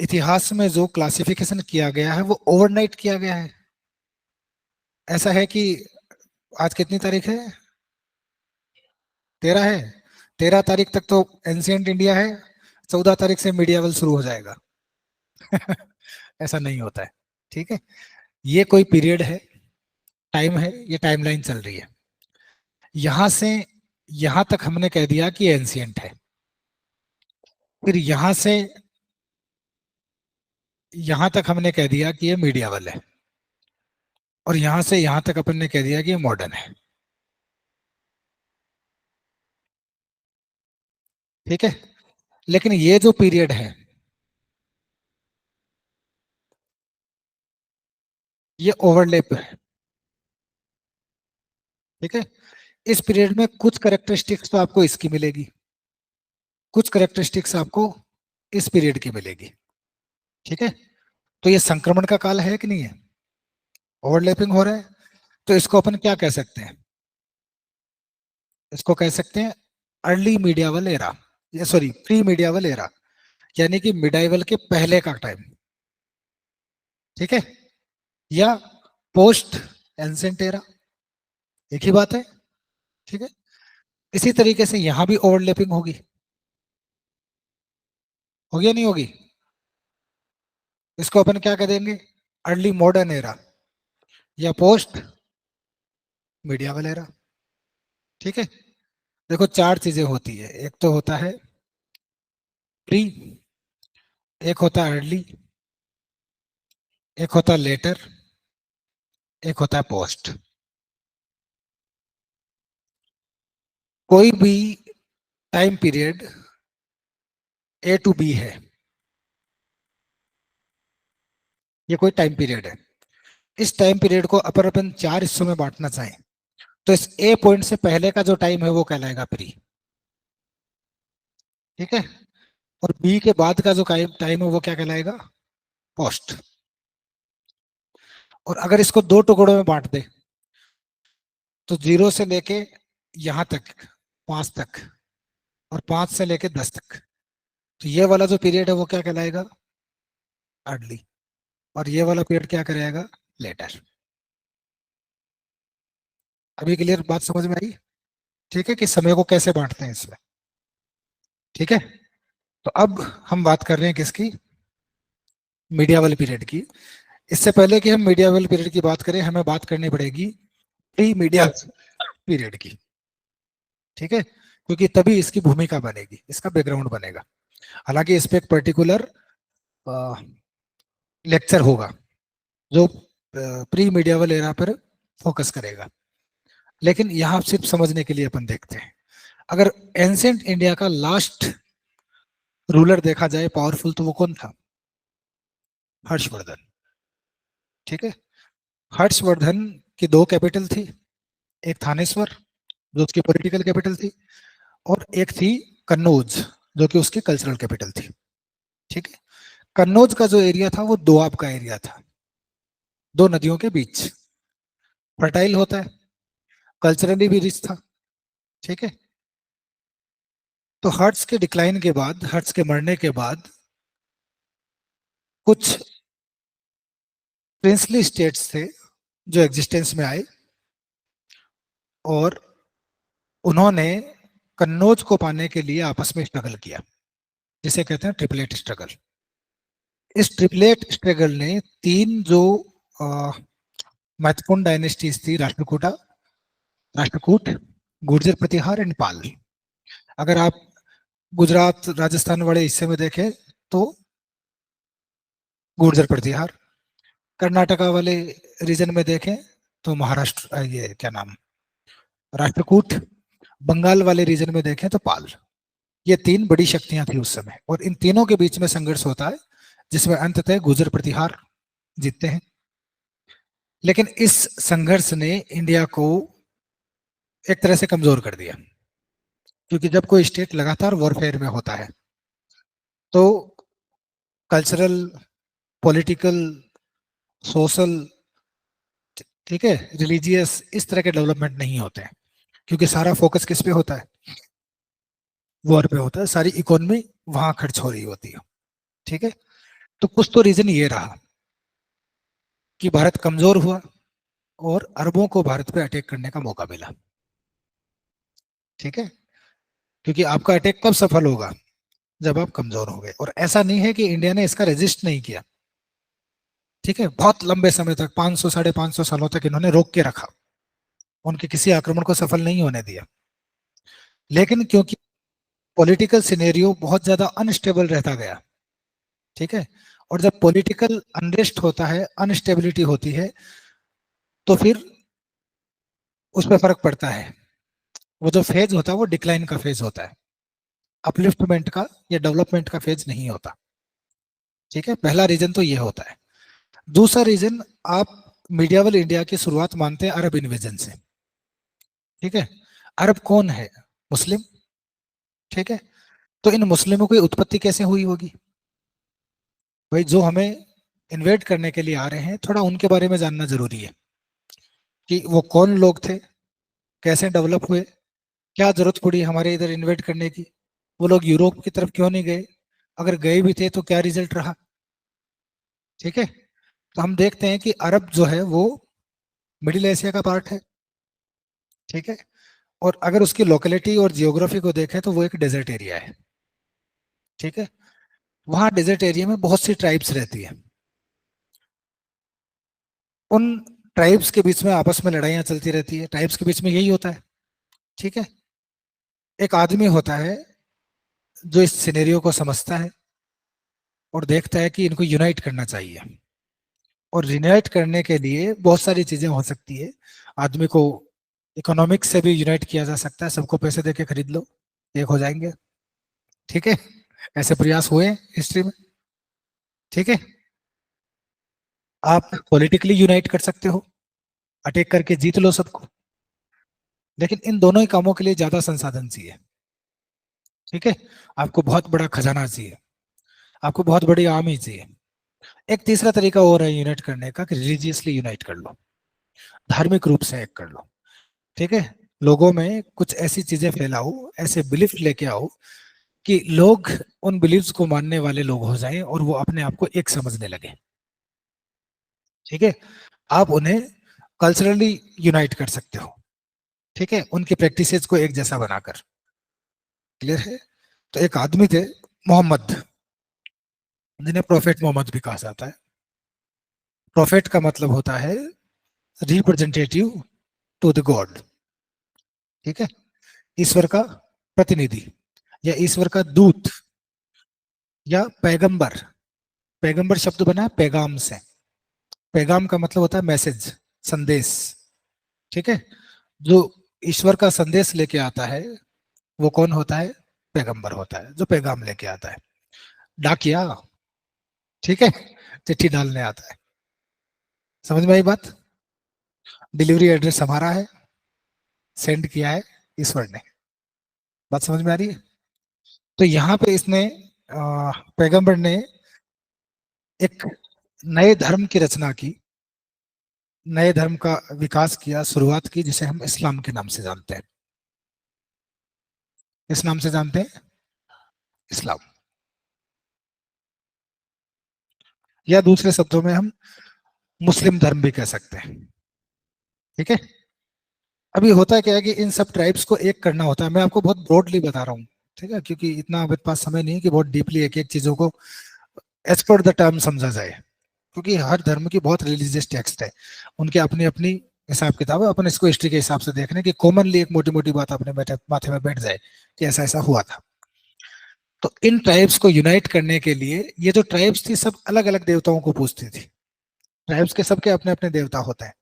इतिहास में जो क्लासिफिकेशन किया गया है वो ओवरनाइट किया गया है। ऐसा है कि आज कितनी तारीख है? 13 है। 13 तारीख तक तो एंशियंट इंडिया है, 14 तारीख से मीडियावल शुरू हो जाएगा। ऐसा नहीं होता है। ठीक है, ये कोई पीरियड है, टाइम है, ये टाइमलाइन चल रही है। यहां से यहां तक हमने कह दिया कि एंशियंट है, फिर यहां तक हमने कह दिया कि ये मीडियावल है, और यहां से यहां तक अपन ने कह दिया कि ये मॉडर्न है। ठीक है, लेकिन ये जो पीरियड है ये ओवरलैप है। ठीक है, इस पीरियड में कुछ करेक्टरिस्टिक्स तो आपको इसकी मिलेगी, कुछ करेक्टरिस्टिक्स आपको इस पीरियड की मिलेगी। ठीक है, तो ये संक्रमण का काल है कि नहीं है? ओवरलैपिंग हो रहा है, तो इसको अपन क्या कह सकते हैं? इसको कह सकते हैं अर्ली मीडियावल एरा, या सॉरी प्री मीडियावल एरा, यानी कि मिडाइवल के पहले का टाइम। ठीक है, या पोस्ट एंसेंट एरा, एक ही बात है। ठीक है, इसी तरीके से यहां भी ओवरलैपिंग होगी, होगी या नहीं होगी? इसको अपन क्या कह देंगे? अर्ली मॉडर्न एरा या पोस्ट मीडियावल एरा। ठीक है, देखो चार चीजें होती है, एक तो होता है प्री, एक होता है अर्ली, एक होता है लेटर, एक होता है पोस्ट। कोई भी time period A to B है, ये कोई टाइम पीरियड है। इस टाइम पीरियड को अपर अपन चार हिस्सों में बांटना चाहें तो इस ए पॉइंट से पहले का जो टाइम है वो कहलाएगा प्री। ठीक है, और बी के बाद का जो टाइम है वो क्या कहलाएगा? पोस्ट। और अगर इसको दो टुकड़ों में बांट दे तो 0 से लेके यहां तक, 5 तक, और 5 से लेके 10 तक, तो ये वाला जो पीरियड है वो क्या कहलाएगा? अर्ली। और ये वाला पीरियड क्या करेगा? लेटर। अभी क्लियर बात समझ में आई? ठीक है, कि समय को कैसे बांटते हैं इसमें। ठीक है, तो अब हम बात कर रहे हैं किसकी? मीडियावल पीरियड की। इससे पहले कि हम मीडियावल पीरियड की बात करें, हमें बात करनी पड़ेगी प्री मीडिया पीरियड की। ठीक है, क्योंकि तभी इसकी भूमिका बनेगी, इसका बैकग्राउंड बनेगा। हालांकि इस पे एक पर्टिकुलर लेक्चर होगा जो प्री मीडियावल एरा पर फोकस करेगा, लेकिन यहां सिर्फ समझने के लिए अपन देखते हैं। अगर एंशिएंट इंडिया का लास्ट रूलर देखा जाए पावरफुल, तो वो कौन था? हर्षवर्धन। ठीक है, हर्षवर्धन की दो कैपिटल थी, एक थानेश्वर जो उसकी पॉलिटिकल कैपिटल थी, और एक थी कन्नौज जो कि उसकी कल्चरल कैपिटल थी। ठीक है, कन्नौज का जो एरिया था वो दोआब का एरिया था, दो नदियों के बीच, फर्टाइल होता है, कल्चरली भी रिच था। ठीक है, तो हर्ट्स के डिक्लाइन के बाद, हर्ट्स के मरने के बाद, कुछ प्रिंसली स्टेट्स थे जो एग्जिस्टेंस में आए, और उन्होंने कन्नौज को पाने के लिए आपस में स्ट्रगल किया, जिसे कहते हैं ट्रिपलेट स्ट्रगल। इस ट्रिपलेट स्ट्रगल ने तीन जो महत्वपूर्ण डायनेस्टीज थी, राष्ट्रकूट, गुर्जर प्रतिहार एंड पाल। अगर आप गुजरात राजस्थान वाले हिस्से में देखें तो गुर्जर प्रतिहार, कर्नाटका वाले रीजन में देखें तो महाराष्ट्र, ये क्या नाम, राष्ट्रकूट, बंगाल वाले रीजन में देखें तो पाल। ये तीन बड़ी शक्तियां थी उस समय, और इन तीनों के बीच में संघर्ष होता है जिसमें अंततः गुर्जर प्रतिहार जीतते हैं। लेकिन इस संघर्ष ने इंडिया को एक तरह से कमजोर कर दिया, क्योंकि जब कोई स्टेट लगातार वॉरफेयर में होता है तो कल्चरल, पॉलिटिकल, सोशल, ठीक है, रिलीजियस, इस तरह के डेवलपमेंट नहीं होते हैं, क्योंकि सारा फोकस किस पे होता है? वॉर पे होता है, सारी इकोनॉमी वहां खर्च हो रही होती है। ठीक है, तो कुछ तो रीजन ये रहा कि भारत कमजोर हुआ और अरबों को भारत पे अटैक करने का मौका मिला। ठीक है, क्योंकि आपका अटैक कब सफल होगा, जब आप कमजोर हो गए। और ऐसा नहीं है कि इंडिया ने इसका रेजिस्ट नहीं किया। ठीक है, बहुत लंबे समय तक 500 550 सालों तक इन्होंने रोक के रखा, उनके किसी आक्रमण को सफल नहीं होने दिया। लेकिन क्योंकि पॉलिटिकल सिनेरियो बहुत ज्यादा अनस्टेबल रहता गया, ठीक है, और जब पॉलिटिकल अनरेस्ट होता है, अनस्टेबिलिटी होती है, तो फिर उस पर फर्क पड़ता है। वो जो फेज होता है वो डिक्लाइन का फेज होता है, अपलिफ्टमेंट का या डेवलपमेंट का फेज नहीं होता। ठीक है, पहला रीजन तो ये होता है। दूसरा रीजन, आप मीडियावल इंडिया की शुरुआत मानते हैं अरब इन्वेजन से। ठीक है, अरब कौन है? मुस्लिम। ठीक है, तो इन मुस्लिमों की उत्पत्ति कैसे हुई होगी? भाई जो हमें इन्वेट करने के लिए आ रहे हैं, थोड़ा उनके बारे में जानना जरूरी है कि वो कौन लोग थे, कैसे डेवलप हुए, क्या जरूरत पड़ी हमारे इधर इन्वेट करने की, वो लोग यूरोप की तरफ क्यों नहीं गए, अगर गए भी थे तो क्या रिजल्ट रहा। ठीक है, तो हम देखते हैं कि अरब जो है वो मिडिल एशिया का पार्ट है। ठीक है, और अगर उसकी लोकेलिटी और जियोग्राफी को देखें तो वो एक डेजर्ट एरिया है। ठीक है, वहां डेजर्ट एरिया में बहुत सी ट्राइब्स रहती है। उन ट्राइब्स के बीच में आपस में लड़ाइयां चलती रहती है, ट्राइब्स के बीच में यही होता है। ठीक है, एक आदमी होता है जो इस सिनेरियो को समझता है और देखता है कि इनको यूनाइट करना चाहिए। और यूनाइट करने के लिए बहुत सारी चीजें हो सकती है। आदमी को इकोनॉमिक्स से भी यूनाइट किया जा सकता है, सबको पैसे देके खरीद लो, एक हो जाएंगे। ठीक है, ऐसे प्रयास हुए हिस्ट्री में। ठीक है, आप पॉलिटिकली यूनाइट कर सकते हो, अटैक करके जीत लो सबको। लेकिन इन दोनों ही कामों के लिए ज्यादा संसाधन चाहिए। ठीक है, आपको बहुत बड़ा खजाना चाहिए, आपको बहुत बड़ी आर्मी चाहिए। एक तीसरा तरीका और है यूनाइट करने का कि रिलीजियसली यूनाइट कर लो, धार्मिक रूप से एक कर लो। ठीक है, लोगों में कुछ ऐसी चीजें फैलाओ, ऐसे बिलीफ लेके आओ कि लोग उन बिलीव्स को मानने वाले लोग हो जाएं और वो अपने आप को एक समझने लगे। ठीक है, आप उन्हें कल्चरली यूनाइट कर सकते हो। ठीक है, उनकी प्रैक्टिसेस को एक जैसा बनाकर। क्लियर है? तो एक आदमी थे मोहम्मद, जिन्हें प्रोफेट मोहम्मद भी कहा जाता है। प्रोफेट का मतलब होता है रिप्रेजेंटेटिव टू द गॉड। ठीक है, ईश्वर का प्रतिनिधि या ईश्वर का दूत या पैगंबर। पैगंबर शब्द बना है पैगाम से। पैगाम का मतलब होता है मैसेज, संदेश। ठीक है, जो ईश्वर का संदेश लेके आता है वो कौन होता है? पैगंबर होता है, जो पैगाम लेके आता है। डाकिया, ठीक है, चिट्ठी डालने आता है। समझ में आई बात? डिलीवरी एड्रेस हमारा है, सेंड किया है ईश्वर ने। बात समझ में आ रही है? तो यहाँ पे इसने पैगंबर ने एक नए धर्म की रचना की, नए धर्म का विकास किया, शुरुआत की, जिसे हम इस्लाम के नाम से जानते हैं। इस नाम से जानते हैं, इस्लाम। या दूसरे शब्दों में हम मुस्लिम धर्म भी कह सकते हैं। ठीक है, अभी होता क्या है कि इन सब ट्राइब्स को एक करना होता है। मैं आपको बहुत ब्रॉडली बता रहा हूँ, ठीक है, क्योंकि इतना मेरे पास समय नहीं है कि बहुत डीपली एक एक चीजों को एज पर द टर्म समझा जाए। क्योंकि हर धर्म की बहुत रिलीजियस टेक्स्ट है, उनके अपनी अपनी हिसाब किताब है। अपन इसको हिस्ट्री के हिसाब से देख रहे हैं कि कॉमनली एक मोटी मोटी बात अपने माथे में बैठ जाए कि ऐसा ऐसा हुआ था। तो इन ट्राइब्स को यूनाइट करने के लिए, ये जो ट्राइब्स थी सब अलग अलग देवताओं को पूजती थी। ट्राइब्स के सबके अपने अपने देवता होते हैं।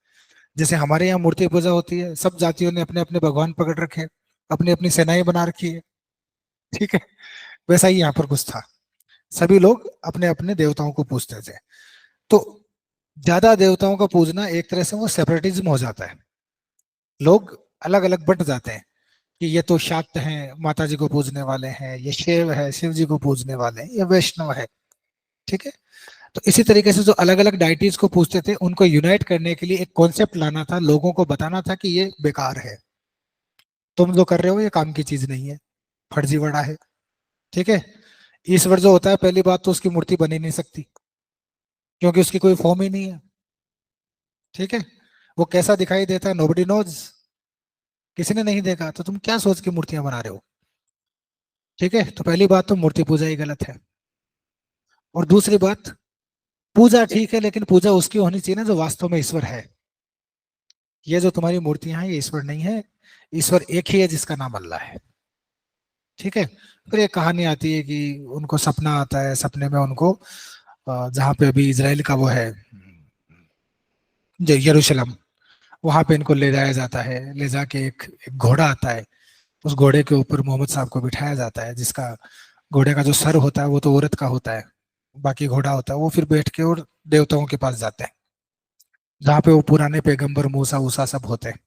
जैसे हमारे यहाँ मूर्ति पूजा होती है, सब जातियों ने अपने अपने भगवान पकड़ रखे हैं, अपनी अपनी सेनाएं बना रखी है। ठीक है, वैसा ही यहाँ पर कुछ था। सभी लोग अपने अपने देवताओं को पूजते थे। तो ज्यादा देवताओं का पूजना एक तरह से वो सेपरेटिज्म हो जाता है। लोग अलग अलग बट जाते हैं कि ये तो शाक्त हैं, माता जी को पूजने वाले हैं, ये शिव है, शिव जी को पूजने वाले हैं, ये वैष्णव है। ठीक है, तो इसी तरीके से जो अलग अलग डाइटीज को पूछते थे, उनको यूनाइट करने के लिए एक कॉन्सेप्ट लाना था, लोगों को बताना था कि ये बेकार है, तुम जो कर रहे हो ये काम की चीज नहीं है, फर्जीवाड़ा है। ठीक है, ईश्वर जो होता है, पहली बात तो उसकी मूर्ति बन ही नहीं सकती, क्योंकि उसकी कोई फॉर्म ही नहीं है। ठीक है, वो कैसा दिखाई देता है, नोबडी नोज, किसी ने नहीं देखा, तो तुम क्या सोच के मूर्तियां बना रहे हो। ठीक है, तो पहली बात तो मूर्ति पूजा ही गलत है। और दूसरी बात, पूजा ठीक है, लेकिन पूजा उसकी होनी चाहिए ना जो वास्तव में ईश्वर है। ये जो तुम्हारी मूर्तियां हैं, ये ईश्वर नहीं है। ईश्वर एक ही है, जिसका नाम अल्लाह है। ठीक है। फिर एक कहानी आती है कि उनको सपना आता है, सपने में उनको जहाँ पे अभी इजराइल का वो है, जो यरूशलेम, वहां पे इनको ले जाया जाता है। ले जाके एक घोड़ा आता है, उस घोड़े के ऊपर मोहम्मद साहब को बिठाया जाता है, जिसका घोड़े का जो सर होता है वो तो औरत का होता है, बाकी घोड़ा होता है। वो फिर बैठ के और देवताओं के पास जाते हैं, जहाँ पे वो पुराने पैगंबर मूसा वूसा सब होते हैं,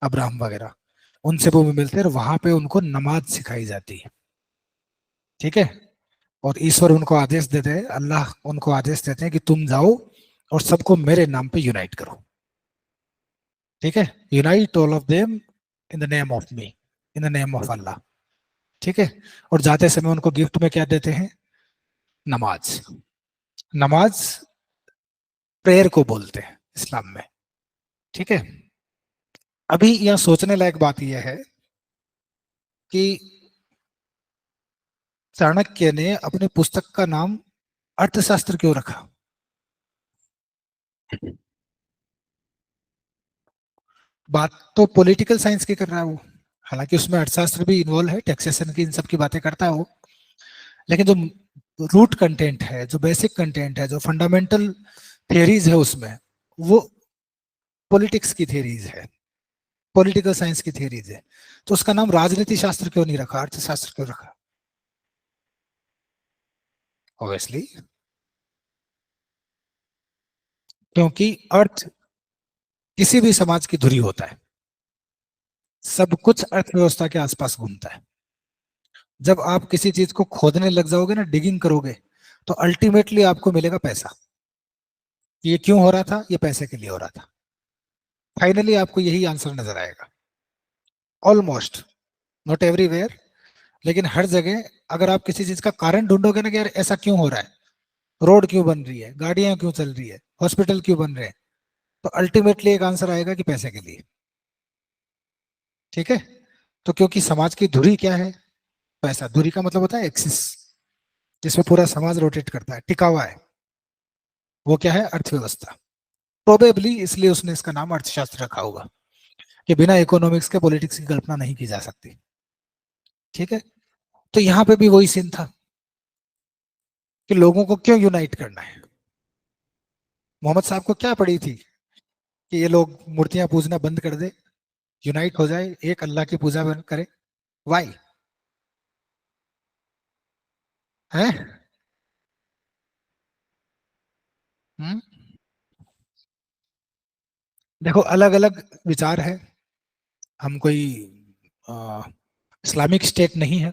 अब्राहम वगैरह, उनसे वो मिलते हैं, और वहां पे उनको नमाज सिखाई जाती है। ठीक है। और ईश्वर उनको आदेश देते हैं, अल्लाह उनको आदेश देते हैं कि तुम जाओ और सबको मेरे नाम पे यूनाइट करो। ठीक है, unite all of them in the name of me, in the name of Allah. ठीक है। और जाते समय उनको गिफ्ट में क्या देते हैं, नमाज। नमाज प्रेयर को बोलते हैं इस्लाम में। ठीक है। अभी यह सोचने लायक बात यह है कि चाणक्य ने अपने पुस्तक का नाम अर्थशास्त्र क्यों रखा। बात तो पॉलिटिकल साइंस की कर रहा है वो, हालांकि उसमें अर्थशास्त्र भी इन्वॉल्व है, टैक्सेशन की, इन सब की बातें करता है वो, लेकिन जो रूट कंटेंट है, जो बेसिक कंटेंट है, जो फंडामेंटल थियरीज है उसमें, वो पॉलिटिक्स की थियरीज है, पॉलिटिकल साइंस की थियरीज है। तो उसका नाम राजनीति शास्त्र क्यों नहीं रखा, अर्थशास्त्र क्यों रखा। ऑब्वियसली, क्योंकि अर्थ किसी भी समाज की धुरी होता है, सब कुछ अर्थव्यवस्था के आसपास घूमता है। जब आप किसी चीज को खोदने लग जाओगे ना, डिगिंग करोगे, तो अल्टीमेटली आपको मिलेगा पैसा। ये क्यों हो रहा था, ये पैसे के लिए हो रहा था। फाइनली आपको यही आंसर नजर आएगा, ऑलमोस्ट, नॉट एवरीवेयर, लेकिन हर जगह। अगर आप किसी चीज का कारण ढूंढोगे ना कि यार ऐसा क्यों हो रहा है, रोड क्यों बन रही है, गाड़ियां क्यों चल रही है, हॉस्पिटल क्यों बन रहे हैं, तो अल्टीमेटली एक आंसर आएगा कि पैसे के लिए। ठीक है। तो क्योंकि समाज की धुरी क्या है, पैसा। धुरी का मतलब होता है एक्सिस, जिसमें पूरा समाज रोटेट करता है, टिका हुआ है, वो क्या है, अर्थव्यवस्था। प्रोबेबली इसलिए उसने इसका नाम अर्थशास्त्र रखा होगा, कि बिना इकोनॉमिक्स के पॉलिटिक्स की कल्पना नहीं की जा सकती। ठीक है। तो यहाँ पे भी वही सीन था कि लोगों को क्यों यूनाइट करना है। मोहम्मद साहब को क्या पड़ी थी कि ये लोग मूर्तियां पूजना बंद कर दे, यूनाइट हो जाए, एक अल्लाह की पूजा करे। वाई है। हम्म? देखो, अलग अलग विचार है। हम कोई इस्लामिक स्टेट नहीं है,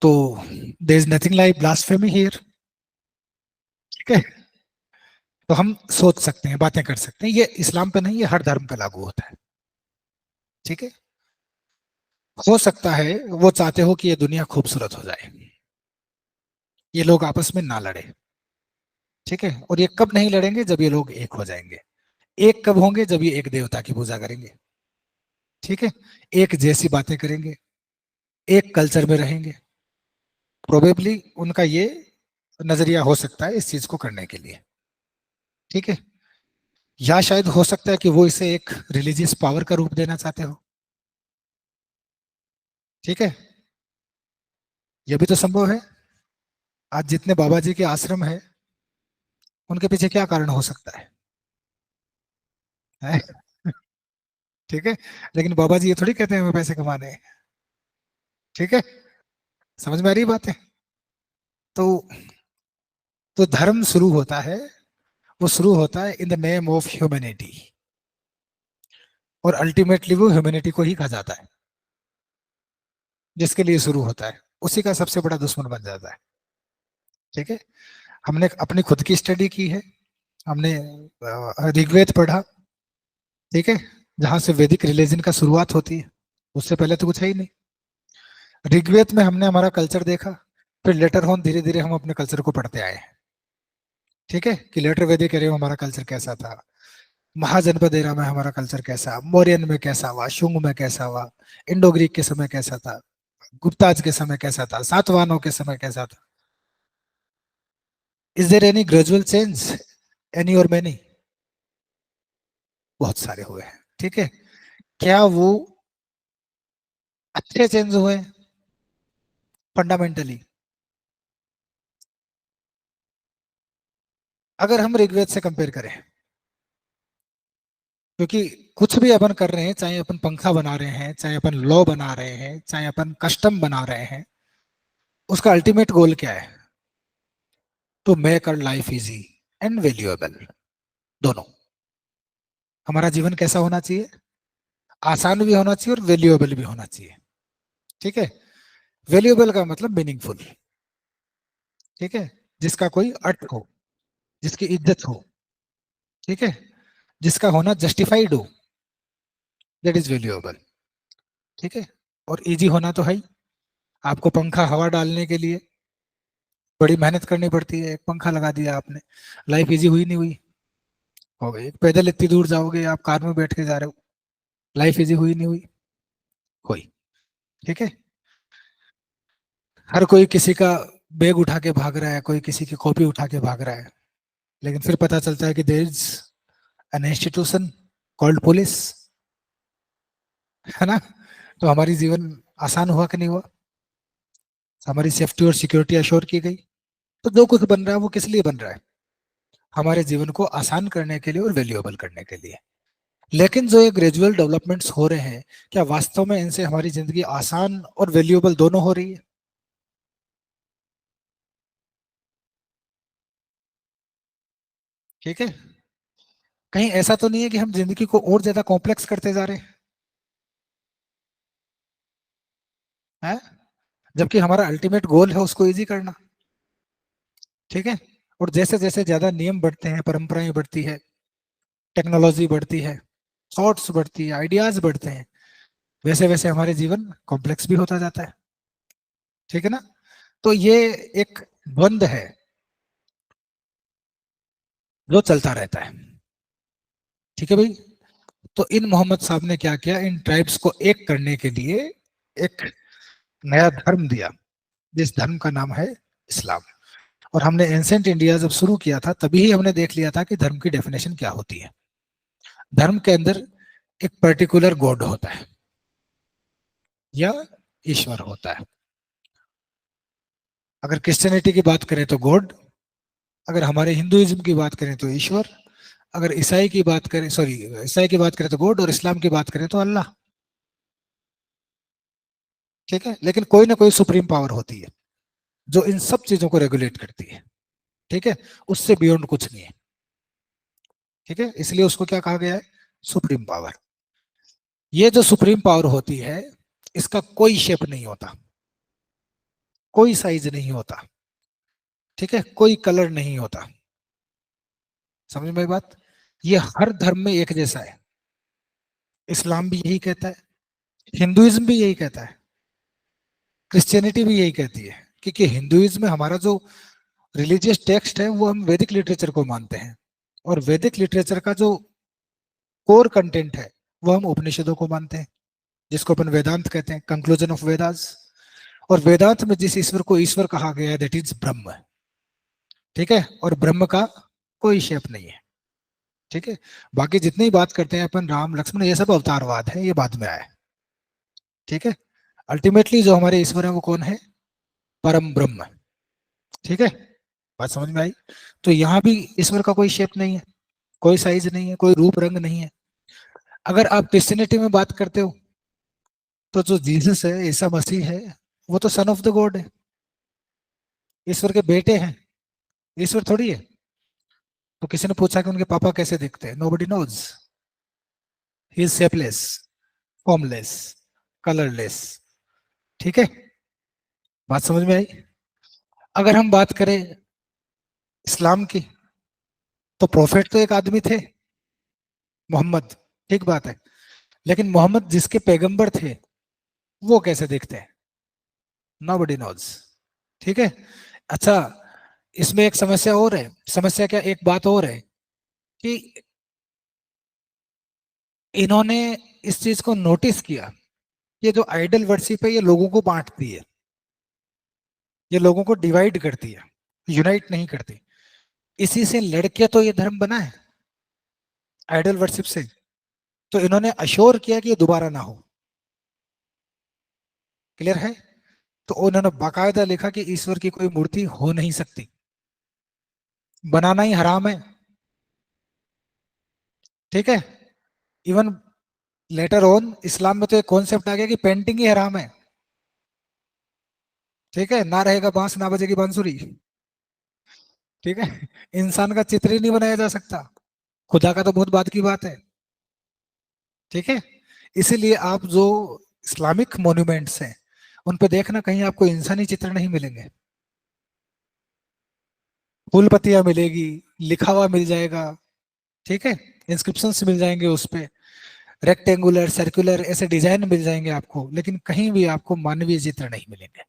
तो there is nothing like blasphemy here. ठीक है। तो हम सोच सकते हैं, बातें कर सकते हैं, ये इस्लाम पे नहीं, ये हर धर्म पे लागू होता है। ठीक है। हो सकता है वो चाहते हो कि ये दुनिया खूबसूरत हो जाए, ये लोग आपस में ना लड़े। ठीक है। और ये कब नहीं लड़ेंगे, जब ये लोग एक हो जाएंगे। एक कब होंगे, जब ये एक देवता की पूजा करेंगे। ठीक है। एक जैसी बातें करेंगे, एक कल्चर में रहेंगे। प्रोबेबली उनका ये नजरिया हो सकता है इस चीज को करने के लिए। ठीक है। या शायद हो सकता है कि वो इसे एक रिलीजियस पावर का रूप देना चाहते हो। ठीक है। ये भी तो संभव है। आज जितने बाबा जी के आश्रम है, उनके पीछे क्या कारण हो सकता है? ठीक है। लेकिन बाबा जी ये थोड़ी कहते हैं हमें पैसे कमाने हैं। ठीक है। समझ में आ रही बात है। तो धर्म शुरू होता है, वो शुरू होता है इन द नेम ऑफ ह्यूमैनिटी, और अल्टीमेटली वो ह्यूमैनिटी को ही खा जाता है। जिसके लिए शुरू होता है, उसी का सबसे बड़ा दुश्मन बन जाता है। ठीक है। हमने अपनी खुद की स्टडी की है, हमने ऋग्वेद पढ़ा। ठीक है। जहां से वैदिक रिलीजन का शुरुआत होती है, उससे पहले तो कुछ है ही नहीं। ऋग्वेद में हमने हमारा कल्चर देखा, फिर लेटर ऑन धीरे धीरे हम अपने कल्चर को पढ़ते आए हैं, ठीक है, कि लेटर वैदिक एरा में हमारा कल्चर कैसा था, महाजनपद एरा में हमारा कल्चर कैसा, मौर्यन में कैसा हुआ, शुंग में कैसा हुआ, इंडो ग्रीक के समय कैसा था, गुप्ताज के समय कैसा था, सातवाहनों के समय कैसा था। Is there any gradual change, any or many? बहुत सारे हुए हैं, ठीक है। क्या वो अच्छे चेंज हुए फंडामेंटली? अगर हम ऋग्वेद से कंपेयर करें, क्योंकि कुछ भी अपन कर रहे हैं, चाहे अपन पंखा बना रहे हैं, चाहे अपन लॉ बना रहे हैं, चाहे अपन कस्टम बना रहे हैं, उसका अल्टीमेट गोल क्या है? To make our life easy and valuable. दोनों। हमारा जीवन कैसा होना चाहिए? आसान भी होना चाहिए और वैल्यूएबल भी होना चाहिए, ठीक है। वैल्यूएबल का मतलब मीनिंगफुल, ठीक है, जिसका कोई अर्थ हो, जिसकी इज्जत हो, ठीक है, जिसका होना जस्टिफाइड हो, दैट इज वैल्यूएबल, ठीक है। और इजी होना तो है ही। आपको पंखा हवा डालने के लिए बड़ी मेहनत करनी पड़ती है, एक पंखा लगा दिया आपने, लाइफ इजी हुई नहीं हुई? हो गई। पैदल इतनी दूर जाओगे, आप कार में बैठ के जा रहे हो, लाइफ इजी हुई नहीं हुई? हुई, ठीक है। हर कोई किसी का बैग उठा के भाग रहा है, कोई किसी की कॉपी उठा के भाग रहा है, लेकिन फिर पता चलता है कि there is an institution called police, है ना। तो हमारी जीवन आसान हुआ कि नहीं हुआ? हमारी सेफ्टी और सिक्योरिटी अश्योर की गई। तो जो कुछ बन रहा है वो किस लिए बन रहा है? हमारे जीवन को आसान करने के लिए और वैल्यूएबल करने के लिए। लेकिन जो ये ग्रेजुअल डेवलपमेंट्स हो रहे हैं, क्या वास्तव में इनसे हमारी जिंदगी आसान और वैल्यूएबल दोनों हो रही है? ठीक है। कहीं ऐसा तो नहीं है कि हम जिंदगी को और ज्यादा कॉम्प्लेक्स करते जा रहे हैं, जबकि हमारा अल्टीमेट गोल है उसको इजी करना, ठीक है। और जैसे जैसे ज्यादा नियम बढ़ते हैं, परंपराएं बढ़ती है, टेक्नोलॉजी बढ़ती है, थॉट्स बढ़ती है, आइडियाज बढ़ते हैं, वैसे वैसे हमारे जीवन कॉम्प्लेक्स भी होता जाता है, ठीक है ना। तो ये एक द्वंद है जो चलता रहता है, ठीक है भाई। तो इन मोहम्मद साहब ने क्या किया, इन ट्राइब्स को एक करने के लिए एक नया धर्म दिया, जिस धर्म का नाम है इस्लाम। और हमने एंसेंट इंडिया जब शुरू किया था तभी ही हमने देख लिया था कि धर्म की डेफिनेशन क्या होती है। धर्म के अंदर एक पर्टिकुलर गॉड होता है या ईश्वर होता है। अगर क्रिश्चियनिटी की बात करें तो गॉड, अगर हमारे हिंदुइज्म की बात करें तो ईश्वर, अगर ईसाई की बात करें, सॉरी, ईसाई की बात करें तो गॉड, और इस्लाम की बात करें तो अल्लाह, ठीक है। लेकिन कोई ना कोई सुप्रीम पावर होती है जो इन सब चीजों को रेगुलेट करती है, ठीक है। उससे बियॉन्ड कुछ नहीं है, ठीक है। इसलिए उसको क्या कहा गया है? Supreme power. ये जो सुप्रीम पावर होती है, इसका कोई शेप नहीं होता, कोई साइज नहीं होता, ठीक है, कोई कलर नहीं होता। समझ में आई बात? ये हर धर्म में एक जैसा है। इस्लाम भी यही कहता है, हिंदुइज्म भी यही कहता है, क्रिश्चियनिटी भी यही कहती है, क्योंकि हिंदुइज्म में हमारा जो रिलीजियस टेक्स्ट है वो हम वैदिक लिटरेचर को मानते हैं, और वैदिक लिटरेचर का जो कोर कंटेंट है वो हम उपनिषदों को मानते हैं, जिसको अपन वेदांत कहते हैं, कंक्लूजन ऑफ वेदास। और वेदांत में जिस ईश्वर को ईश्वर कहा गया है, दैट इज ब्रह्म, ठीक है। और ब्रह्म का कोई शेप नहीं है, ठीक है। बाकी जितनी बात करते हैं अपन राम लक्ष्मण, ये सब अवतारवाद है, ये बाद में आया है, ठीक है। अल्टीमेटली जो हमारे ईश्वर है वो कौन है? परम ब्रह्म, ठीक है। बात समझ में आई? तो यहाँ भी ईश्वर का कोई शेप नहीं है, कोई साइज नहीं है, कोई रूप रंग नहीं है। अगर आप क्रिश्चियनिटी में बात करते हो तो जो जीसस है, ईसा मसीह है, वो तो सन ऑफ द गॉड है, ईश्वर के बेटे हैं, ईश्वर थोड़ी है। तो किसी ने पूछा कि उनके पापा कैसे दिखते हैं? Nobody knows. He is shapeless, formless, colourless, ठीक है। बात समझ में आई? अगर हम बात करें इस्लाम की, तो प्रोफेट तो एक आदमी थे, मोहम्मद, ठीक बात है। लेकिन मोहम्मद जिसके पैगंबर थे वो कैसे दिखते हैं? नोबडी नोज, ठीक है। अच्छा, इसमें एक समस्या और है। समस्या क्या, एक बात और है कि इन्होंने इस चीज को नोटिस किया, ये जो आइडल वर्शिप है ये लोगों को बांटती है, ये लोगों को डिवाइड करती है, यूनाइट नहीं करती। इसी से लड़के तो ये धर्म बना है, आइडल वर्शिप से। तो इन्होंने अश्योर किया कि ये दोबारा ना हो। क्लियर है। तो उन्होंने बाकायदा लिखा कि ईश्वर की कोई मूर्ति हो नहीं सकती, बनाना ही हराम है। ठीक है। इवन लेटर ऑन इस्लाम में तो एक कॉन्सेप्ट आ गया कि पेंटिंग ही हराम है। ठीक है, ना रहेगा बांस ना बजेगी बांसुरी। ठीक है, इंसान का चित्र ही नहीं बनाया जा सकता, खुदा का तो बहुत बात की बात है। ठीक है। इसीलिए आप जो इस्लामिक मॉन्यूमेंट्स हैं उन पे देखना, कहीं आपको इंसानी चित्र नहीं मिलेंगे। फूल पत्तियां मिलेगी, लिखा हुआ मिल जाएगा। ठीक है, इंस्क्रिप्शंस मिल जाएंगे उस पे, रेक्टेंगुलर सर्कुलर ऐसे डिजाइन मिल जाएंगे आपको, लेकिन कहीं भी आपको मानवीय चित्र नहीं मिलेंगे।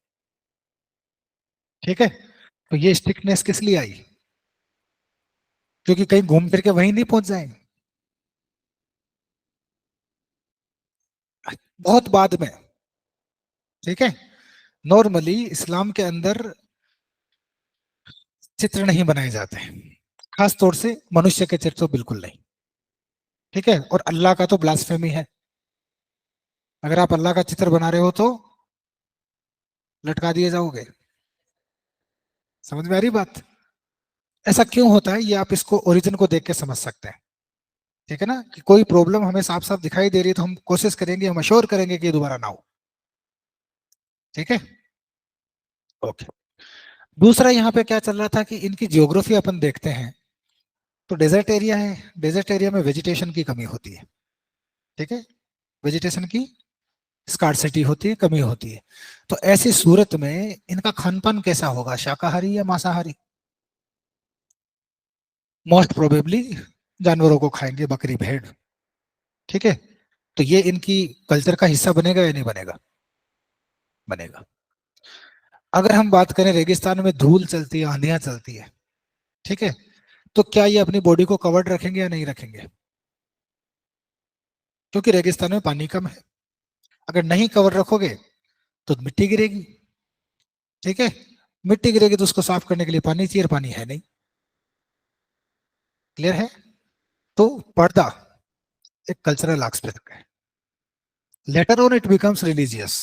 ठीक है। तो ये स्ट्रिक्टनेस किस लिए आई, क्योंकि कहीं घूम फिर के वहीं नहीं पहुंच जाए। बहुत बाद में। ठीक है। नॉर्मली इस्लाम के अंदर चित्र नहीं बनाए जाते, खास तौर से मनुष्य के चित्र तो बिल्कुल नहीं। ठीक है, और अल्लाह का तो ब्लास्फेमी है। अगर आप अल्लाह का चित्र बना रहे हो तो लटका दिए जाओगे। समझ में आ रही बात। ऐसा क्यों होता है, ये आप इसको ओरिजिन को देख के समझ सकते हैं। ठीक है ना, कि कोई प्रॉब्लम हमें साफ साफ दिखाई दे रही है तो हम कोशिश करेंगे, हम अश्योर करेंगे कि ये दोबारा ना हो। ठीक है। ओके। दूसरा यहाँ पे क्या चल रहा था कि इनकी जियोग्राफी अपन देखते हैं तो डेजर्ट एरिया है, डेजर्ट एरिया में वेजिटेशन की कमी होती है। ठीक है, वेजिटेशन की स्कार्सिटी होती है, कमी होती है। तो ऐसी सूरत में इनका खान पान कैसा होगा, शाकाहारी या मांसाहारी? मोस्ट प्रोबेबली जानवरों को खाएंगे, बकरी भेड़। ठीक है। तो ये इनकी कल्चर का हिस्सा बनेगा या नहीं बनेगा? बनेगा। अगर हम बात करें, रेगिस्तान में धूल चलती है, आंधियां चलती है। ठीक है। तो क्या ये अपनी बॉडी को कवर्ड रखेंगे या नहीं रखेंगे? क्योंकि रेगिस्तान में पानी कम है। अगर नहीं कवर रखोगे तो मिट्टी गिरेगी। ठीक है। मिट्टी गिरेगी तो उसको साफ करने के लिए पानी चाहिए, पानी है नहीं। क्लियर है। तो पर्दा एक कल्चरल एस्पेक्ट है, later on it becomes religious.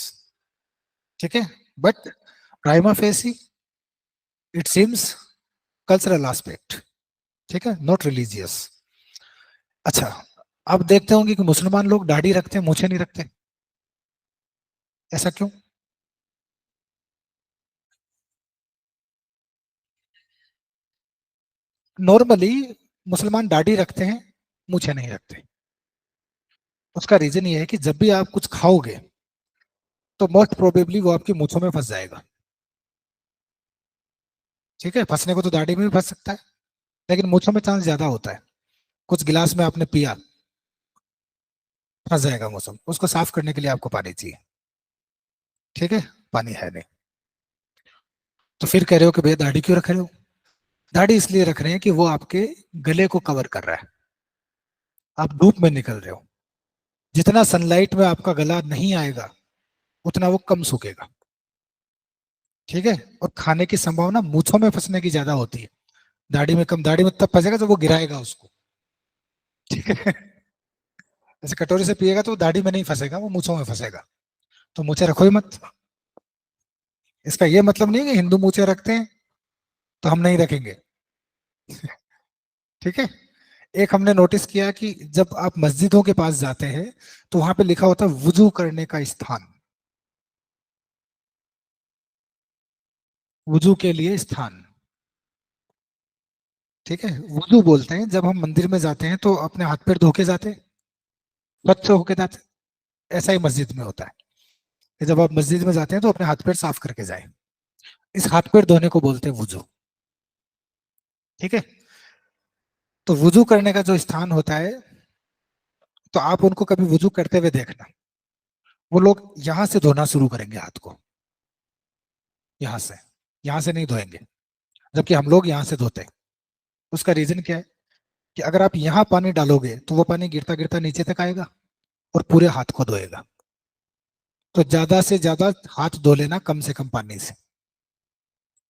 ठीक है। But prima facie it seems cultural aspect. ठीक है, नॉट रिलीजियस। अच्छा, आप देखते होंगे कि मुसलमान लोग दाढ़ी रखते हैं, मूछें नहीं रखते। ऐसा क्यों? नॉर्मली मुसलमान दाढ़ी रखते हैं, मूछें नहीं रखते। उसका रीजन ये है कि जब भी आप कुछ खाओगे तो मोस्ट प्रोबेबली वो आपकी मूछों में फंस जाएगा। ठीक है, फंसने को तो दाढ़ी में भी फंस सकता है, लेकिन मूछों में चांस ज्यादा होता है। कुछ गिलास में आपने पिया, फंस जाएगा मौसम, उसको साफ करने के लिए आपको पानी चाहिए। ठीक है, पानी है नहीं। तो फिर कह रहे हो कि भैया दाढ़ी क्यों रख रहे हो? दाढ़ी इसलिए रख रहे हैं कि वो आपके गले को कवर कर रहा है। आप धूप में निकल रहे हो, जितना सनलाइट में आपका गला नहीं आएगा उतना वो कम सूखेगा। ठीक है, और खाने की संभावना मूछों में फंसने की ज्यादा होती है, दाढ़ी में कम। दाढ़ी में तब फंसेगा जब वो गिराएगा उसको। ठीक है, जैसे कटोरी से पिएगा तो वो दाढ़ी में नहीं फंसेगा, वो मूछों में फंसेगा। तो मूछे रखो ही मत। इसका ये मतलब नहीं है कि हिंदू मूछे रखते हैं तो हम नहीं रखेंगे। ठीक है। एक हमने नोटिस किया कि जब आप मस्जिदों के पास जाते हैं तो वहां पे लिखा होता है वुजू करने का स्थान, वुजू के लिए स्थान। ठीक है, वुजू बोलते हैं जब हम मंदिर में जाते हैं तो अपने हाथ पैर धो के जाते हैं, स्वच्छ होके जाते हैं। ऐसा ही मस्जिद में होता है कि जब आप मस्जिद में जाते हैं तो अपने हाथ पैर साफ करके जाएं। इस हाथ पैर धोने को बोलते हैं वुजू। ठीक है। तो वुजू करने का जो स्थान होता है, तो आप उनको कभी वुजू करते हुए देखना, वो लोग यहां से धोना शुरू करेंगे हाथ को, यहां से। यहाँ से नहीं धोएंगे, जबकि हम लोग यहाँ से धोते हैं। उसका रीजन क्या है कि अगर आप यहाँ पानी डालोगे तो वो पानी गिरता गिरता नीचे तक आएगा और पूरे हाथ को धोएगा। तो ज्यादा से ज्यादा हाथ धो लेना कम से कम पानी से।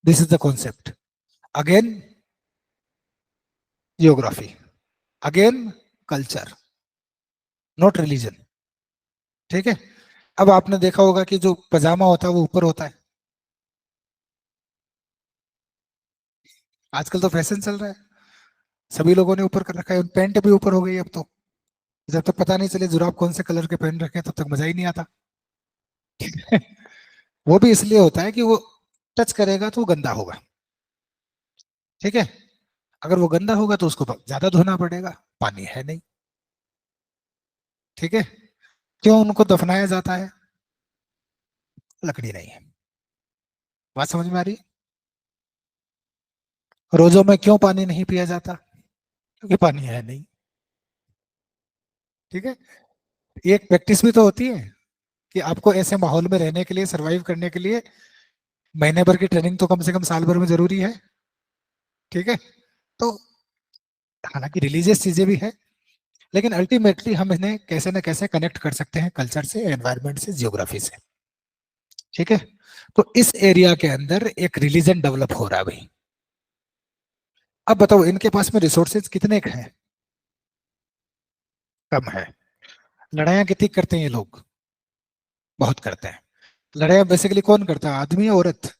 This is the concept. Again geography, again culture, not religion. ठीक है। अब आपने देखा होगा कि जो पजामा होता है वो ऊपर होता है। आजकल तो फैशन चल रहा है, सभी लोगों ने ऊपर कर रखा है, पैंट भी ऊपर हो गई अब तो। जब तक पता नहीं चले जुराब कौन से कलर के पहन रखे हैं, तब तक मजा ही नहीं आता। वो भी इसलिए होता है कि वो टच करेगा तो वो गंदा होगा। ठीक है। अगर वो गंदा होगा तो उसको ज्यादा धोना पड़ेगा, पानी है नहीं। ठीक है। क्यों उनको दफनाया जाता है? लकड़ी नहीं है। बात समझ में आ रही है? रोजों में क्यों पानी नहीं पिया जाता? क्योंकि पानी है नहीं। ठीक है। एक प्रैक्टिस भी तो होती है कि आपको ऐसे माहौल में रहने के लिए, सरवाइव करने के लिए महीने भर की ट्रेनिंग तो कम से कम साल भर में जरूरी है। ठीक है। तो हालांकि रिलीजियस चीजें भी है, लेकिन अल्टीमेटली हम इन्हें कैसे न कैसे कनेक्ट कर सकते हैं कल्चर से, एनवायरनमेंट से, जियोग्राफी से। ठीक है। तो इस एरिया के अंदर एक रिलीजन डेवलप हो रहा है भाई। अब बताओ इनके पास में रिसोर्सेज कितने हैं? कम है। लड़ाइयाँ कितनी करते हैं ये लोग? बहुत करते हैं। लड़ाइयाँ बेसिकली कौन करता है, आदमी या औरत?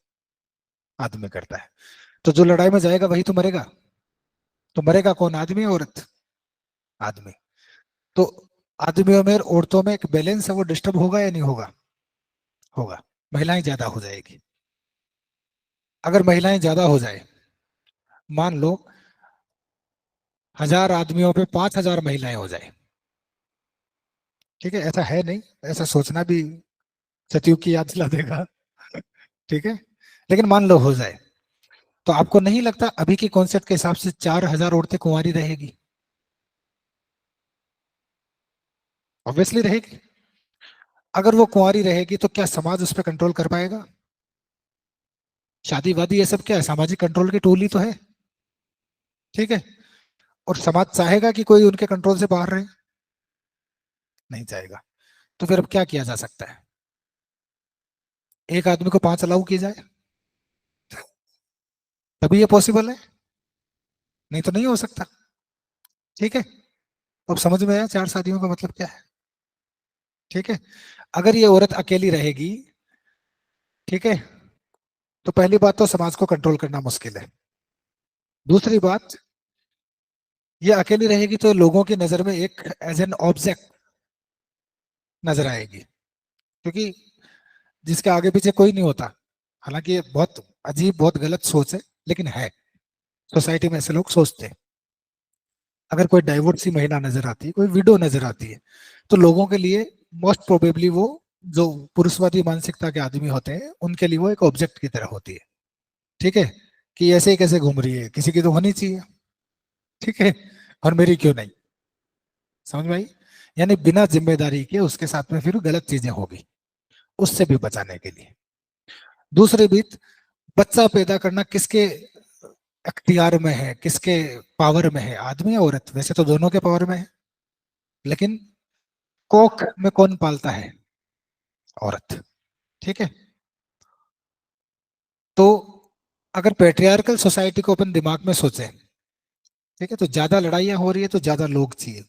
आदमी करता है। तो जो लड़ाई में जाएगा वही तो मरेगा। तो मरेगा कौन, आदमी या औरत? आदमी। तो आदमियों में और औरतों में एक बैलेंस है, वो डिस्टर्ब होगा या नहीं होगा? होगा। महिलाएं ज्यादा हो जाएगी। अगर महिलाएं ज्यादा हो जाए, मान लो 1000 आदमियों पे 5000 महिलाएं हो जाए। ठीक है, ऐसा है नहीं, ऐसा सोचना भी सतयुग की याद दिला देगा। ठीक है। लेकिन मान लो हो जाए, तो आपको नहीं लगता अभी के कॉन्सेप्ट के हिसाब से 4000 औरतें कुंवारी रहेगी? ऑब्वियसली रहेगी। अगर वो कुंवारी रहेगी तो क्या समाज उस पर कंट्रोल कर पाएगा? शादी वादी ये सब क्या है, सामाजिक कंट्रोल की टूल ही तो है। ठीक है। और समाज चाहेगा कि कोई उनके कंट्रोल से बाहर रहे? नहीं चाहेगा। तो फिर अब क्या किया जा सकता है? एक आदमी को 5 अलाउ किए जाए, तभी ये पॉसिबल है, नहीं तो नहीं हो सकता। ठीक है। अब समझ में आया 4 शादियों का मतलब क्या है? ठीक है। अगर ये औरत अकेली रहेगी, ठीक है, तो पहली बात तो समाज को कंट्रोल करना मुश्किल है। दूसरी बात, ये अकेली रहेगी तो लोगों की नजर में एक एज एन ऑब्जेक्ट नजर आएगी, क्योंकि जिसके आगे पीछे कोई नहीं होता। हालांकि ये बहुत अजीब, बहुत गलत सोच है, लेकिन है। सोसाइटी में ऐसे लोग सोचते हैं। अगर कोई डाइवोर्स सी महिला नजर आती है, कोई विडो नजर आती है, तो लोगों के लिए मोस्ट प्रोबेबली वो, जो पुरुषवादी मानसिकता के आदमी होते हैं, उनके लिए वो एक ऑब्जेक्ट की तरह होती है। ठीक है। कि ऐसे ही कैसे घूम रही है, किसी की तो होनी चाहिए। ठीक है। और मेरी क्यों नहीं? समझ में आई? यानी बिना जिम्मेदारी के उसके साथ में फिर गलत चीजें होगी, उससे भी बचाने के लिए। दूसरी बात, बच्चा पैदा करना किसके अख्तियार में है, किसके पावर में है, आदमी या औरत? वैसे तो दोनों के पावर में है, लेकिन कोख में कौन पालता है? औरत। ठीक है। तो अगर पेट्रियार्कल सोसाइटी को अपन दिमाग में सोचें, ठीक है, तो ज्यादा लड़ाइयाँ हो रही है तो ज्यादा लोग चाहिए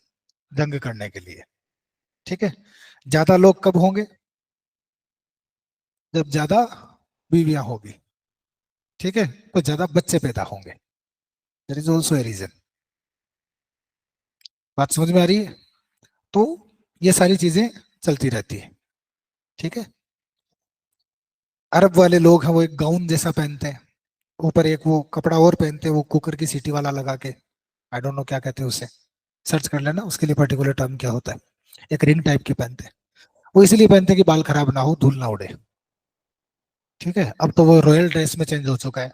जंग करने के लिए। ठीक है। ज्यादा लोग कब होंगे? जब ज्यादा बीवियां होगी। ठीक है। तो ज्यादा बच्चे पैदा होंगे। There is also a reason. बात समझ में आ रही है? तो ये सारी चीजें चलती रहती है। ठीक है। अरब वाले लोग हैं, वो एक गाउन जैसा पहनते हैं, ऊपर एक वो कपड़ा और पहनते हैं, वो कुकर की सीटी वाला लगा के। आई डोंट नो क्या कहते हैं उसे, सर्च कर लेना उसके लिए पर्टिकुलर टर्म क्या होता है। एक रिंग टाइप की पहनते हैं। वो इसलिए पहनते हैं कि बाल खराब ना हो, धूल ना उड़े। ठीक है। अब तो वो रॉयल ड्रेस में चेंज हो चुका है,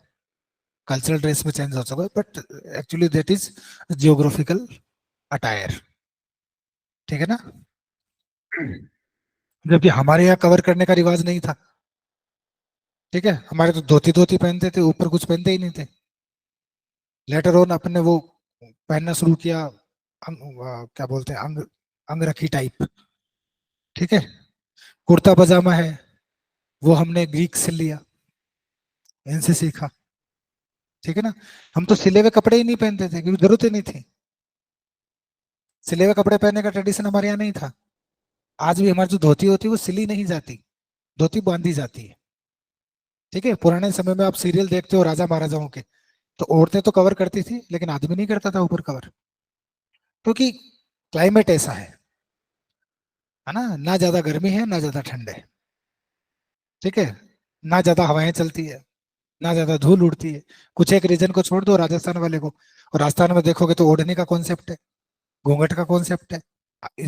कल्चरल ड्रेस में चेंज हो चुका है, but actually that is geographical attire. ठीक है ना? जबकि हमारे यहाँ कवर करने का रिवाज नहीं था। ठीक है, हमारे तो धोती धोती पहनते थे, ऊपर कुछ पहनते ही नहीं थे। लेटर ऑन अपने वो पहनना शुरू किया, क्या बोलते हैं, अंगरखी टाइप। ठीक है, कुर्ता पजामा है, वो हमने ग्रीक से लिया, इनसे सीखा। ठीक है ना, हम तो सिले हुए कपड़े ही नहीं पहनते थे क्योंकि जरूरत ही नहीं थी। सिले हुए कपड़े पहनने का ट्रेडिशन हमारे यहाँ नहीं था। आज भी हमारी जो धोती होती है वो सिली नहीं जाती, धोती बांधी जाती है। ठीक है, पुराने समय में आप सीरियल देखते हो राजा महाराजाओं के, तो औरतें तो कवर करती थी लेकिन आदमी नहीं करता था ऊपर कवर, क्योंकि क्लाइमेट ऐसा है ना ज्यादा गर्मी है ना ज्यादा ठंड है। ठीक है, ना ज्यादा हवाएं चलती है ना ज्यादा धूल उड़ती है। कुछ एक रीजन को छोड़ दो, राजस्थान वाले को, और राजस्थान में देखोगे तो ओढ़ने का कॉन्सेप्ट है, घूंघट का कॉन्सेप्ट है।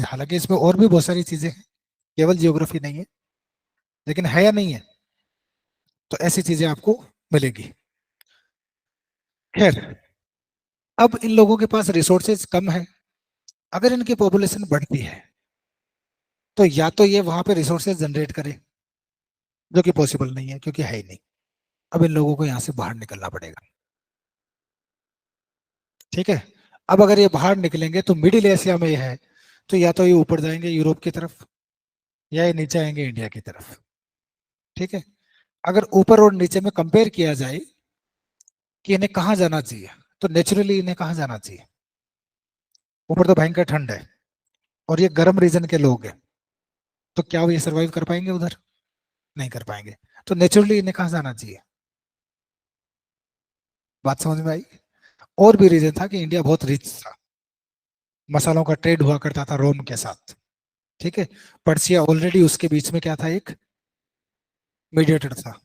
हालांकि इसमें और भी बहुत सारी चीजें हैं, केवल जियोग्राफी नहीं है, लेकिन है या नहीं है, तो ऐसी चीजें आपको मिलेगी। खैर, अब इन लोगों के पास रिसोर्सेज कम है। अगर इनकी पॉपुलेशन बढ़ती है तो या तो ये वहां पे रिसोर्सेज जनरेट करे, जो कि पॉसिबल नहीं है क्योंकि है ही नहीं। अब इन लोगों को यहाँ से बाहर निकलना पड़ेगा। ठीक है, अब अगर ये बाहर निकलेंगे तो मिडिल एशिया में ये है, तो या तो ये ऊपर जाएंगे यूरोप की तरफ, या ये नीचे आएंगे इंडिया की तरफ। ठीक है, अगर ऊपर और नीचे में कंपेयर किया जाए कि इन्हें कहाँ जाना चाहिए, तो नेचुरली इन्हें कहाँ जाना चाहिए? ऊपर तो भयंकर ठंड है और ये गर्म रीजन के लोग हैं, तो क्या वो ये सर्वाइव कर पाएंगे उधर? नहीं कर पाएंगे। तो नेचुरली इन्हें कहाँ जाना चाहिए? बात समझ में आई? और भी रीजन था कि इंडिया बहुत रिच था, मसालों का ट्रेड हुआ करता था रोम के साथ। ठीक है, पर्सिया ऑलरेडी उसके बीच में क्या था, एक मीडिएटर था।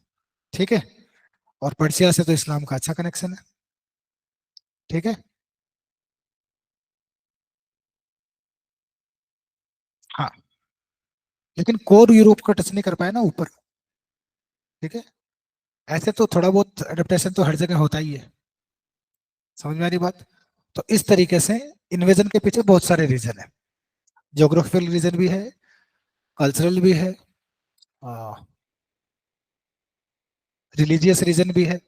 ठीक है, और पर्सिया से तो इस्लाम का अच्छा कनेक्शन है। ठीक है, हाँ, लेकिन कोर यूरोप का टच नहीं कर पाया ना ऊपर। ठीक है, ऐसे तो थोड़ा बहुत एडेप्टेशन तो हर जगह होता ही है। समझ में आ रही बात? तो इस तरीके से इन्वेजन के पीछे बहुत सारे रीजन है, ज्योग्राफिकल रीजन भी है, कल्चरल भी है, रिलीजियस रीजन भी है,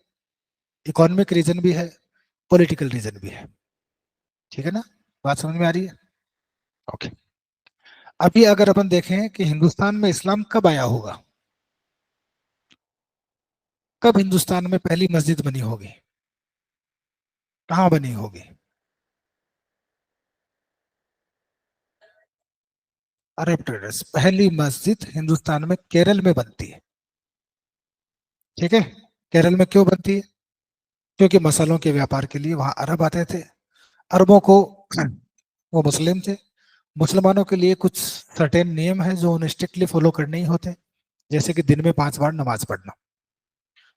इकोनॉमिक रीजन भी है, पॉलिटिकल रीजन भी है। ठीक है ना, बात समझ में आ रही है? ओके। अभी अगर अपन देखें कि हिंदुस्तान में इस्लाम कब आया होगा, कब हिंदुस्तान में पहली मस्जिद बनी होगी, कहाँ बनी होगी? अरब ट्रेडर्स, पहली मस्जिद हिंदुस्तान में केरल में बनती है। ठीक है, केरल में क्यों बनती है? क्योंकि मसालों के व्यापार के लिए वहां अरब आते थे। अरबों को वो मुस्लिम थे, मुसलमानों के लिए कुछ सर्टेन नियम है जो उन्हें स्ट्रिक्टली फॉलो करने ही होते हैं, जैसे कि दिन में 5 बार नमाज पढ़ना।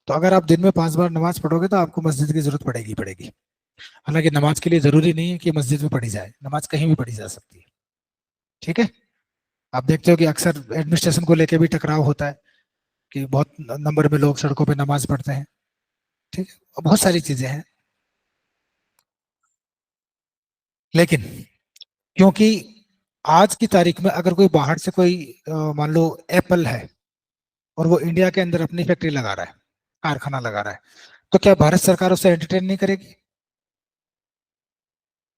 तो अगर आप दिन में 5 बार नमाज पढ़ोगे तो आपको मस्जिद की जरूरत पड़ेगी पड़ेगी। हालांकि नमाज के लिए जरूरी नहीं है कि मस्जिद में पढ़ी जाए, नमाज कहीं भी पढ़ी जा सकती है। ठीक है, आप देखते हो कि अक्सर एडमिनिस्ट्रेशन को लेकर भी टकराव होता है कि बहुत नंबर में लोग सड़कों पे नमाज पढ़ते हैं। ठीक है, और बहुत सारी चीजें हैं। लेकिन क्योंकि आज की तारीख में अगर कोई बाहर से कोई मान लो एप्पल है और वो इंडिया के अंदर अपनी फैक्ट्री लगा रहा है, कारखाना लगा रहा है, तो क्या भारत सरकार उसे एंटरटेन नहीं करेगी?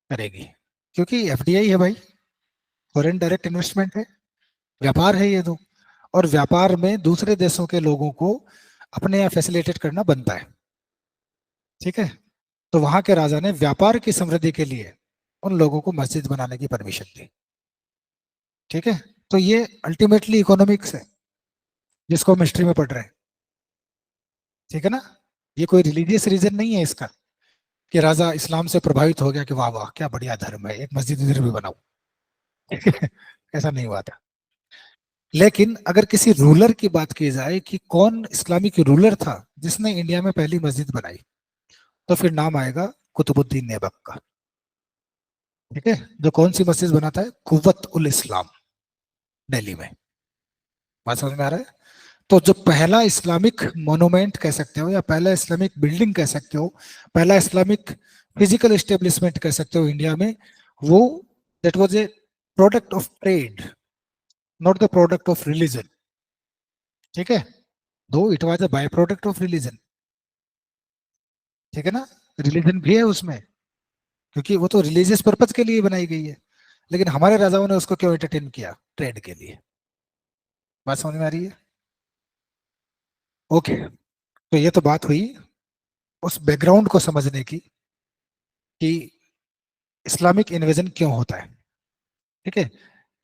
करेगी, क्योंकि एफडीआई है भाई, फॉरेन डायरेक्ट इन्वेस्टमेंट है, व्यापार है ये तो। और व्यापार में दूसरे देशों के लोगों को अपने यहाँ फैसिलिटेट करना बनता है। ठीक है, तो वहां के राजा ने व्यापार की समृद्धि के लिए उन लोगों को मस्जिद बनाने की परमिशन दी। ठीक है, तो ये अल्टीमेटली इकोनॉमिक्स है, जिसको हम हिस्ट्री में पढ़ रहे हैं। ठीक है ना, ये कोई रिलीजियस रीजन नहीं है इसका कि राजा इस्लाम से प्रभावित हो गया कि वाह वाह क्या बढ़िया धर्म है, एक मस्जिद इधर भी बनाओ। ऐसा नहीं हुआ था। लेकिन अगर किसी रूलर की बात की जाए कि कौन इस्लामिक रूलर था जिसने इंडिया में पहली मस्जिद बनाई, तो फिर नाम आएगा कुतुबुद्दीन ऐबक का। ठीक है, जो कौन सी मस्जिद बनाता है, कुव्वत उल इस्लाम, दिल्ली में। बात समझ में आ रहा है? तो जो पहला इस्लामिक मोनूमेंट कह सकते हो या पहला इस्लामिक बिल्डिंग कह सकते हो, पहला इस्लामिक फिजिकल एस्टेब्लिशमेंट कह सकते हो इंडिया में, वो that was a product of trade, not the product of religion. ठीक है, दो it was a by product of religion, ठीक है ना, रिलीजन भी है उसमें, क्योंकि वो तो रिलीजियस पर्पज के लिए बनाई गई है, लेकिन हमारे राजाओं ने उसको क्यों एंटरटेन किया, ट्रेड के लिए। बात समझ में आ रही है? ओके, तो ये तो बात हुई उस बैकग्राउंड को समझने की कि इस्लामिक इन्वेजन क्यों होता है, ठीक है,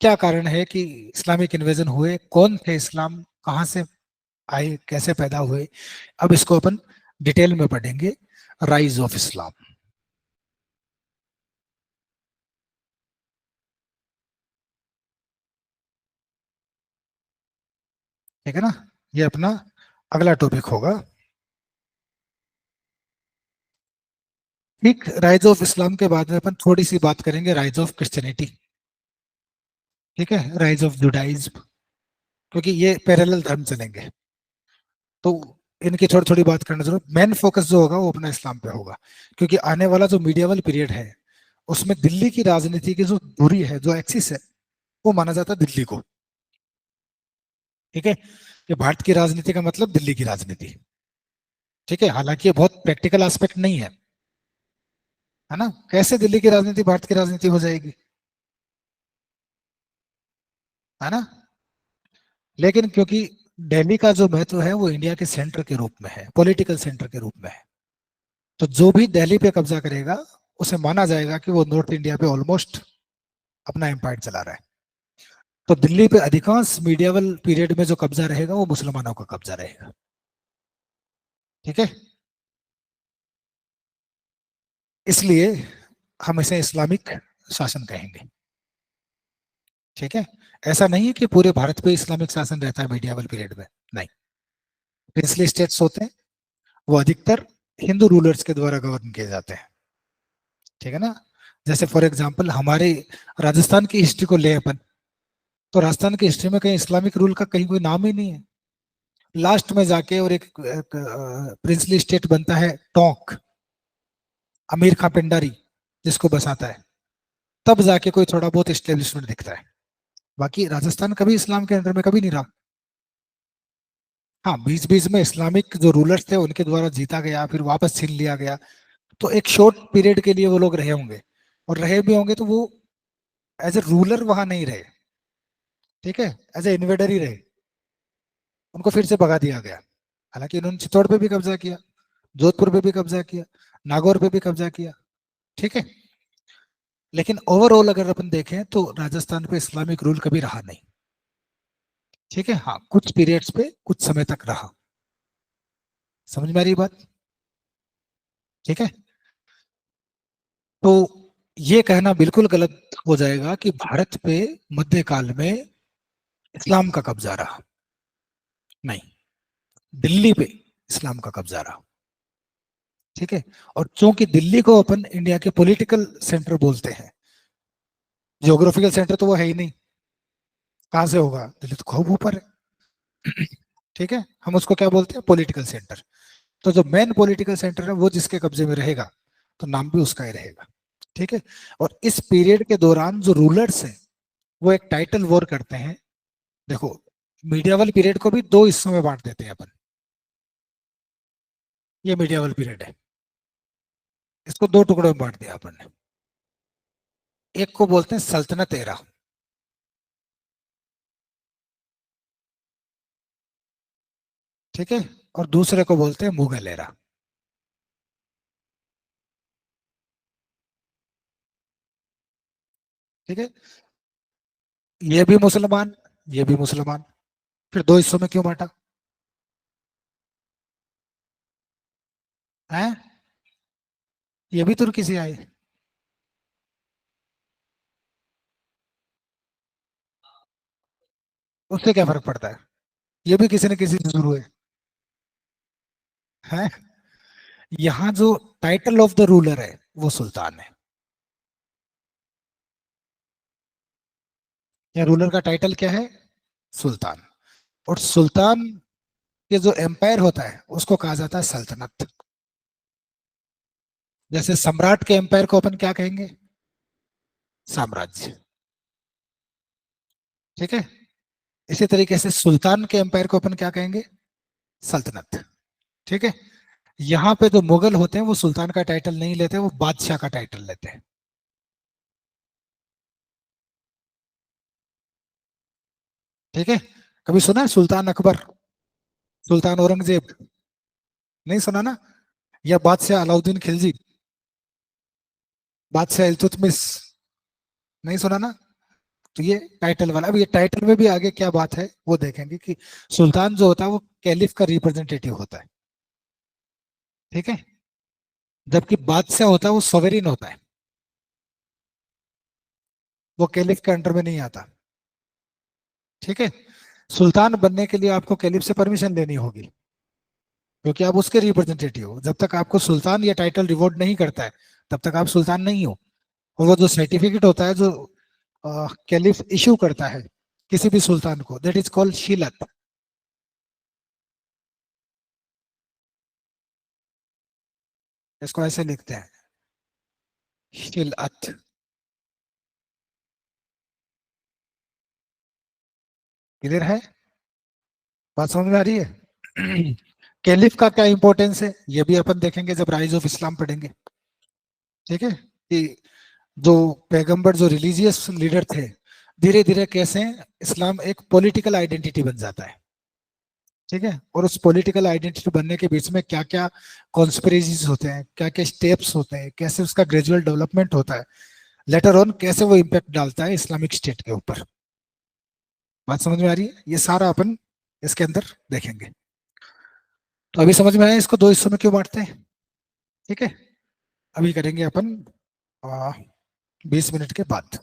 क्या कारण है कि इस्लामिक इन्वेजन हुए, कौन थे इस्लाम, कहाँ से आए, कैसे पैदा हुए। अब इसको अपन डिटेल में पढ़ेंगे, राइज ऑफ इस्लाम, ठीक है ना, ये अपना अगला टॉपिक होगा। ठीक, राइज ऑफ इस्लाम के बाद में अपन थोड़ी सी बात करेंगे राइज ऑफ क्रिश्चियनिटी, ठीक है, राइज ऑफ जुडाइज्म, क्योंकि ये पैरेलल धर्म चलेंगे, तो इनकी थोड़ी थोड़ी बात करना जरूर, मेन फोकस जो होगा वो अपना इस्लाम पे होगा, क्योंकि आने वाला जो मीडियवल पीरियड है उसमें दिल्ली की राजनीति की जो दूरी है, जो एक्सिस है, वो माना जाता है दिल्ली को, ठीक है, कि भारत की राजनीति का मतलब दिल्ली की राजनीति, ठीक है, हालांकि ये बहुत प्रैक्टिकल एस्पेक्ट नहीं है ना, कैसे दिल्ली की राजनीति भारत की राजनीति हो जाएगी, है ना, लेकिन क्योंकि दिल्ली का जो महत्व है वो इंडिया के सेंटर के रूप में है, पॉलिटिकल सेंटर के रूप में है, तो जो भी दिल्ली पे कब्जा करेगा उसे माना जाएगा कि वो नॉर्थ इंडिया पे ऑलमोस्ट अपना एम्पायर चला रहा है, तो दिल्ली पे अधिकांश मीडियावल पीरियड में जो कब्जा रहेगा वो मुसलमानों का कब्जा रहेगा, ठीक है, इसलिए हम इसे इस्लामिक शासन कहेंगे, ठीक है, ऐसा नहीं है कि पूरे भारत पे इस्लामिक शासन रहता है मीडियावल पीरियड में, नहीं, प्रिंसली स्टेट्स होते हैं, वो अधिकतर हिंदू रूलर्स के द्वारा गवर्न किए जाते हैं, ठीक है ना, जैसे फॉर एग्जाम्पल हमारे राजस्थान की हिस्ट्री को ले अपन, तो राजस्थान की हिस्ट्री में कहीं इस्लामिक रूल का कहीं कोई नाम ही नहीं है, लास्ट में जाके और एक प्रिंसली स्टेट बनता है टोंक, अमीर खां पिंडारी जिसको बसाता है, तब जाके कोई थोड़ा बहुत एस्टेब्लिशमेंट दिखता है, बाकी राजस्थान कभी इस्लाम के अंडर में कभी नहीं रहा। हाँ, बीच बीच में इस्लामिक जो रूलर्स थे उनके द्वारा जीता गया, फिर वापस छीन लिया गया, तो एक शॉर्ट पीरियड के लिए वो लोग रहे होंगे, और रहे भी होंगे तो वो एज ए रूलर वहां नहीं रहे, ठीक है, एज ए इन्वेडर ही रहे, उनको फिर से भगा दिया गया, हालांकि उन्होंने चित्तौड़ पे भी कब्जा किया, जोधपुर पे भी कब्जा किया, नागौर पे भी कब्जा किया, ठीक है, लेकिन ओवरऑल अगर अपन देखें तो राजस्थान पे इस्लामिक रूल कभी रहा नहीं, ठीक है, हाँ कुछ पीरियड्स पे कुछ समय तक रहा, समझ में आ रही बात, ठीक है, तो ये कहना बिल्कुल गलत हो जाएगा कि भारत पे मध्यकाल में इस्लाम का कब्जा रहा, नहीं, दिल्ली पे इस्लाम का कब्जा रहा, ठीक है, और चूंकि दिल्ली को अपन इंडिया के पॉलिटिकल सेंटर बोलते हैं, जियोग्राफिकल सेंटर तो वो है ही नहीं, कहां से होगा, दिल्ली तो खूब ऊपर है, ठीक है, हम उसको क्या बोलते हैं, पॉलिटिकल सेंटर, तो जो मेन पॉलिटिकल सेंटर है वो जिसके कब्जे में रहेगा तो नाम भी उसका ही रहेगा, ठीक है, और इस पीरियड के दौरान जो रूलर्स हैं वो एक टाइटल वॉर करते हैं, देखो मीडियावल पीरियड को भी दो हिस्सों में बांट देते हैं अपन, ये मीडियावल पीरियड है, इसको दो टुकड़ों में बांट दिया अपन ने, एक को बोलते हैं सल्तनत एरा, ठीक है, और दूसरे को बोलते हैं मुगल एरा, ठीक है, ये भी मुसलमान, ये भी मुसलमान, फिर दो हिस्सों में क्यों बांटा है, ये भी तुर्की से आए, उससे क्या फर्क पड़ता है, ये भी किसी न किसी से शुरू हुए हैं, यहाँ जो टाइटल ऑफ द रूलर है वो सुल्तान है, या रूलर का टाइटल क्या है, सुल्तान, और सुल्तान के जो एम्पायर होता है उसको कहा जाता है सल्तनत, जैसे सम्राट के एम्पायर को अपन क्या कहेंगे, साम्राज्य, ठीक है, इसी तरीके से सुल्तान के एम्पायर को अपन क्या कहेंगे, सल्तनत। ठीक है। यहाँ पे जो मुगल होते हैं वो सुल्तान का टाइटल नहीं लेते, वो बादशाह का टाइटल लेते हैं। ठीक है। कभी सुना है सुल्तान अकबर, सुल्तान औरंगजेब? नहीं सुना ना? या बादशाह अलाउद्दीन खिलजी, बादशाह इल्तुतमिश? नहीं सुना ना? तो ये टाइटल वाला, अब ये टाइटल में भी आगे क्या बात है वो देखेंगे कि सुल्तान जो होता है वो कैलिफ का रिप्रेजेंटेटिव होता है। ठीक है। जबकि बादशाह होता है वो सोवेरिन होता है, वो कैलिफ के अंडर में नहीं आता। ठीक है। सुल्तान बनने के लिए आपको कैलिफ से परमिशन लेनी होगी, क्योंकि आप उसके रिप्रेजेंटेटिव हो। जब तक आपको सुल्तान ये टाइटल रिवॉर्ड नहीं करता है तब तक आप सुल्तान नहीं हो। और वो जो सर्टिफिकेट होता है जो कैलिफ इशू करता है किसी भी सुल्तान को, दैट इज कॉल्ड शीलत। इसको ऐसे लिखते हैं, शीलत। क्लियर है? बात समझ में आ रही है? कैलिफ का क्या इंपॉर्टेंस है ये भी अपन देखेंगे जब राइज ऑफ इस्लाम पढ़ेंगे। ठीक है। कि जो पैगंबर, जो रिलीजियस लीडर थे, धीरे धीरे कैसे इस्लाम एक पॉलिटिकल आइडेंटिटी बन जाता है। ठीक है। और उस पॉलिटिकल आइडेंटिटी बनने के बीच में क्या क्या कॉन्स्पिरेसीज होते हैं, क्या क्या स्टेप्स होते हैं, कैसे उसका ग्रेजुअल डेवलपमेंट होता है, लेटर ऑन कैसे वो इम्पैक्ट डालता है इस्लामिक स्टेट के ऊपर। बात समझ में आ रही है? ये सारा अपन इसके अंदर देखेंगे। तो अभी समझ में आया इसको दो हिस्सों में क्यों बांटते हैं? ठीक है। अभी करेंगे अपन 20 मिनट के बाद।